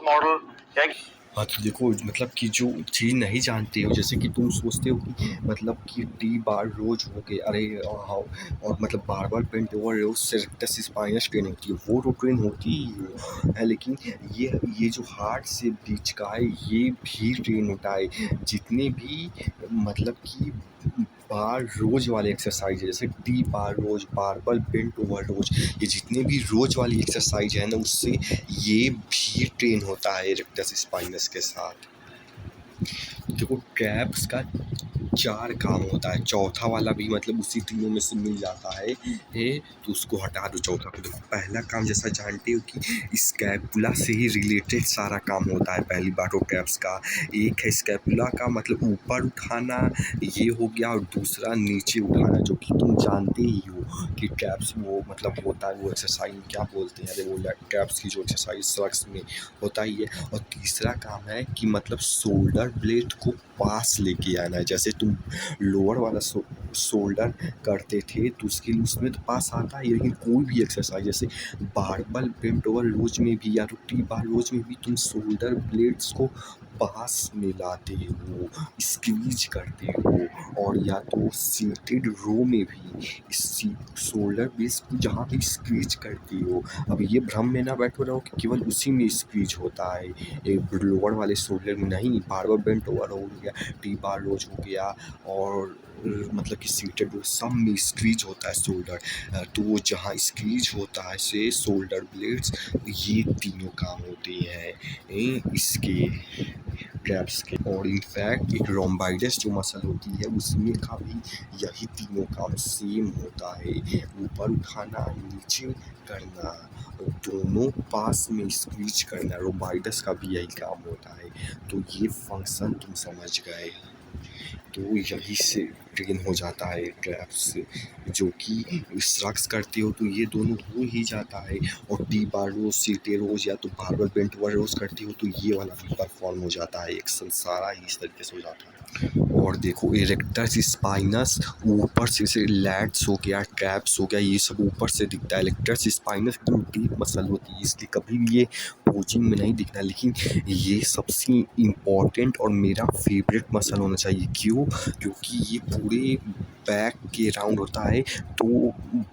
Model क्या। हाँ तो देखो मतलब कि जो चीज़ नहीं जानते हो, जैसे कि तुम सोचते हो कि मतलब कि टी बार रोज हो गए, अरे हाँ, और मतलब बार बार पेंट ओवर रोज से रेक्टस स्पाइनस ट्रेन होती है, वो तो ट्रेन होती ही है, लेकिन ये जो हार्ट से बीच का है ये भी ट्रेन होता है। जितने भी मतलब कि बार रोज वाले एक्सरसाइज है, जैसे टी बार रोज, बारबल बेंट ओवर रोज, ये जितने भी रोज वाली एक्सरसाइज है ना, उससे ये भी ट्रेन होता है रेक्टस स्पाइनस के साथ। देखो ट्रैप्स का 4 काम होता है, चौथा वाला भी मतलब उसी तीनों में से मिल जाता है, तो उसको हटा दो चौथा को। देखो पहला काम जैसा जानते हो कि स्कैपुला से ही रिलेटेड सारा काम होता है। पहली बात तो ट्रैप्स का एक है स्कैपुला का मतलब ऊपर उठाना, ये हो गया, और दूसरा नीचे उठाना, जो कि तुम जानते ही हो कि ट्रैप्स वो मतलब होता है, वो एक्सरसाइज क्या बोलते हैं, अरे वो ट्रैप्स की जो एक्सरसाइज सर्क्स में होता ही है। और तीसरा काम है कि मतलब शोल्डर ब्लेड को पास लेके आना है। जैसे तुम लोअर वाला शोल्डर करते थे तो उसके लिए उसमें तो पास आता है, लेकिन कोई भी एक्सरसाइज जैसे बारबल बेंट ओवर रोज में भी या टी बार रोज में भी तुम शोल्डर ब्लेड्स को पास में लाते हो, स्क्वीज करते हो, और या तो सीटेड रो में भी इस शोल्डर बेस को जहाँ भी स्क्वीज करते हो। अब ये भ्रम में ना बैठो रहो कि केवल उसी में स्क्वीज होता है, लोअर वाले शोल्डर में नहीं। बारबल बेंट ओवर हो गया, टी बार रोज हो गया, और मतलब कि सीटेड रो, सब में स्क्वीज होता है शोल्डर। तो वो जहाँ स्क्वीज होता है से शोल्डर ब्लेड्स, ये तीनों काम होते हैं इसके ट्रैप्स के। और इनफैक्ट एक रोम्बाइडस जो मसल होती है उसमें का भी यही तीनों काम सेम होता है, ऊपर उठाना, नीचे करना, दोनों पास में स्क्वीज करना। रोम्बाइडस का भी यही काम होता है। तो ये फंक्शन तुम समझ गए, तो यही से ट्रेन हो जाता है ट्रैप्स, जो कि स्ट्रक्स करते हो तो ये दोनों हो ही जाता है। और टी बार रोज, सीटे रोज या तो बारबल बेंट ओवर रोज करती हो तो ये वाला भी परफॉर्म हो जाता है, एक्शन सारा ही इस तरीके से हो जाता है। और देखो इरेक्टस स्पाइनस ऊपर से लैट्स हो गया, ट्रैप्स हो गया, ये सब ऊपर से दिखता है। इरेक्टस स्पाइनस एकदम डीप मसल होती है, इसलिए कभी भी ये पोजिंग में नहीं दिखना, लेकिन ये सबसे इम्पॉर्टेंट और मेरा फेवरेट मसल होना चाहिए। क्यों? क्योंकि ये पूरे बैक के राउंड होता है, तो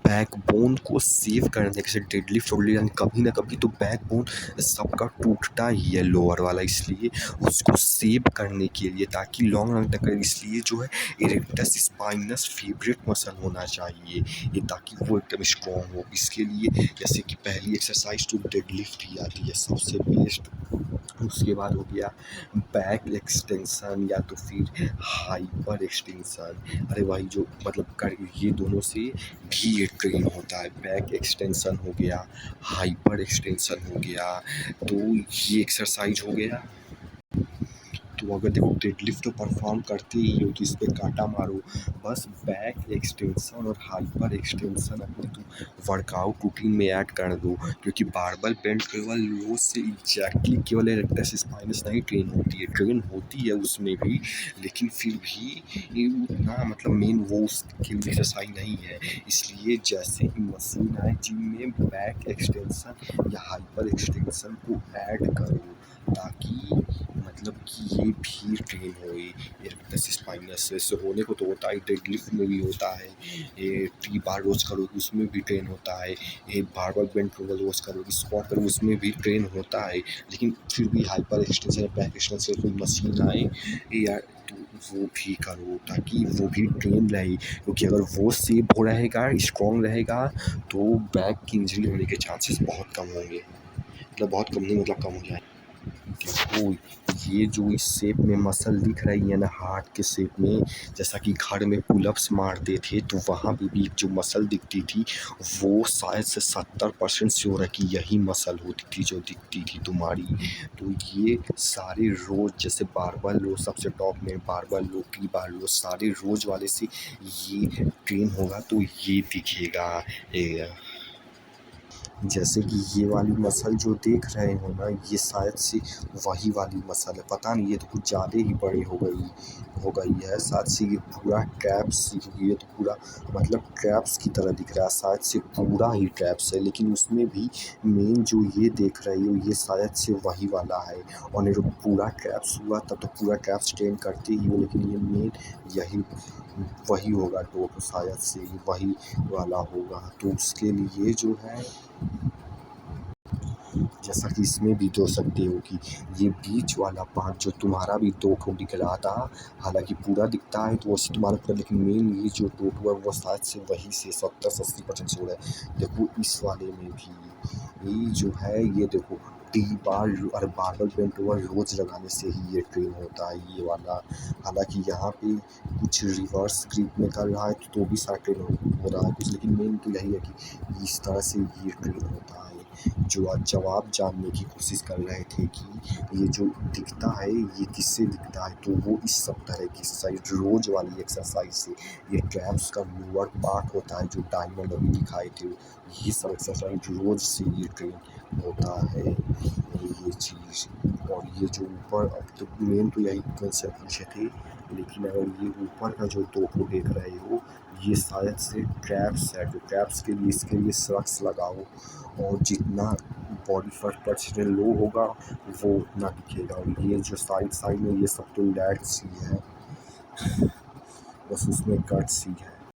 बैकबोन को सेव करने, जैसे डेडलिफ्ट यानी कभी ना कभी तो बैकबोन सबका टूटता ही है लोअर वाला, इसलिए उसको सेव करने के लिए, ताकि लॉन्ग रन तक, इसलिए जो है इरेक्टस स्पाइनस फेवरेट मसल होना चाहिए ये, ताकि वो एकदम स्ट्रॉन्ग हो। इसके लिए जैसे कि पहली एक्सरसाइज तो डेडलिफ्ट ही आती है सबसे बेस्ट, उसके बाद हो गया बैक एक्सटेंशन या तो फिर हाइपर एक्सटेंशन। अरे भाई जो मतलब कर, ये दोनों से भी ये ट्रेन होता है। बैक एक्सटेंशन हो गया, हाइपर एक्सटेंशन हो गया, तो ये एक्सरसाइज हो गया। तो अगर देखो डेडलिफ्ट तो परफॉर्म करते ही हो तो इस पर कांटा मारो, बस बैक एक्सटेंशन और हाइपर एक्सटेंशन अपने तुम वर्कआउट रूटीन में ऐड कर दो, क्योंकि बारबल बेंट केवल रोज से एग्जैक्टली केवल इरेक्टस स्पाइनस नहीं ट्रेन होती है, ट्रेन होती है उसमें भी, लेकिन फिर भी ये उतना मतलब मेन वो उसके लिए एक्सरसाइज नहीं है। इसलिए जैसे ही मशीन आए जिम में, बैक एक्सटेंशन या हाइपर एक्सटेंशन को ऐड करो, ताकि मतलब कि ये भी ट्रेन हो। इरेक्टस स्पाइनस से होने को तो होता है, डेडलिफ्ट में भी होता है, ये टी बार रोज करोगे उसमें भी ट्रेन होता है, ये बारबल बेंट रोज करोगे, स्क्वाट करोगे उसमें भी ट्रेन होता है, लेकिन फिर भी हाइपर एक्सटेंशन या बैक एक्सटेंशन कोई मशीन आए या तो वो भी करो, ताकि वो भी ट्रेन रहे। क्योंकि अगर वो सेफ हो रहेगा, स्ट्रॉन्ग रहेगा, तो बैक की इंजरी होने के चांसेस बहुत कम होंगे, मतलब बहुत कम नहीं, मतलब कम हो जाए। देखो ये जो इस शेप में मसल दिख रही है ना, हार्ट के शेप में, जैसा कि घर में पुलअप्स मारते थे तो वहाँ पे भी जो मसल दिखती थी, वो शायद से 70% श्योर है कि यही मसल होती थी जो दिखती थी तुम्हारी। तो ये सारे रोज, जैसे बारबल रोज सबसे टॉप में, बारबल लो, टी बार लो, सारे रोज वाले से ये ट्रेन होगा तो ये दिखेगा। जैसे कि ये वाली मसल जो देख रहे हो ना, ये शायद से वही वाली मसल है। पता नहीं, ये तो कुछ ज़्यादा ही बड़ी हो गई है। शायद से ये पूरा ट्रैप्स, ये तो पूरा मतलब ट्रैप्स की तरह दिख रहा है। शायद से पूरा ही ट्रैप्स है, लेकिन उसमें भी मेन जो ये देख रही हो, ये शायद से वही वाला है। और नहीं तो पूरा ट्रैप्स हुआ तब तो पूरा ट्रैप्स ट्रेन करते ही हो, लेकिन ये मेन यही वही होगा। तो शायद से वही वाला होगा। तो उसके लिए जो है, जैसा कि इसमें भी देख सकते हो कि ये बीच वाला पार्ट जो तुम्हारा भी दो ठो दिख रहा था, हालांकि पूरा दिखता है तो वैसे तुम्हारा पूरा, लेकिन मेन ये जो टोटू है वो शायद से वही से 70-80% से हो रहा है। देखो इस वाले में भी ये जो है, ये देखो टी बार और बार्बल पेंट ओवर रोज लगाने से ही ये ट्रेन होता है, ये वाला। हालांकि यहाँ पे कुछ रिवर्स ग्रिप में कर रहा है तो भी सारा ट्रेन हो रहा है कुछ, लेकिन मेन तो यही है कि इस तरह से ये ट्रेन होता है। जो आज जवाब जानने की कोशिश कर रहे थे कि ये जो दिखता है ये किससे दिखता है, तो वो इस सब तरह की एक्सरसाइज, रोज वाली एक्सरसाइज से। ये ट्रैप्स का लोअर पार्ट होता है जो डायमंड अभी दिखाए थे, ये सब एक्सरसाइज रोज से ये ट्रेन होता है, ये चीज़। और ये जो ऊपर, अब तो मेन तो यही क्वेश्चन पूछे थे, लेकिन अगर ये ऊपर का जो दो को देख रहे हो, ये शायद से ट्रैप्स है। जो ट्रैप्स के लिए, इसके लिए स्लग्स लगाओ, और जितना बॉडी फैट परसेंटेज लो होगा वो उतना दिखेगा। और ये जो साइड साइड में ये सब तो लैट्स ही है, बस उसमें गट्स ही है।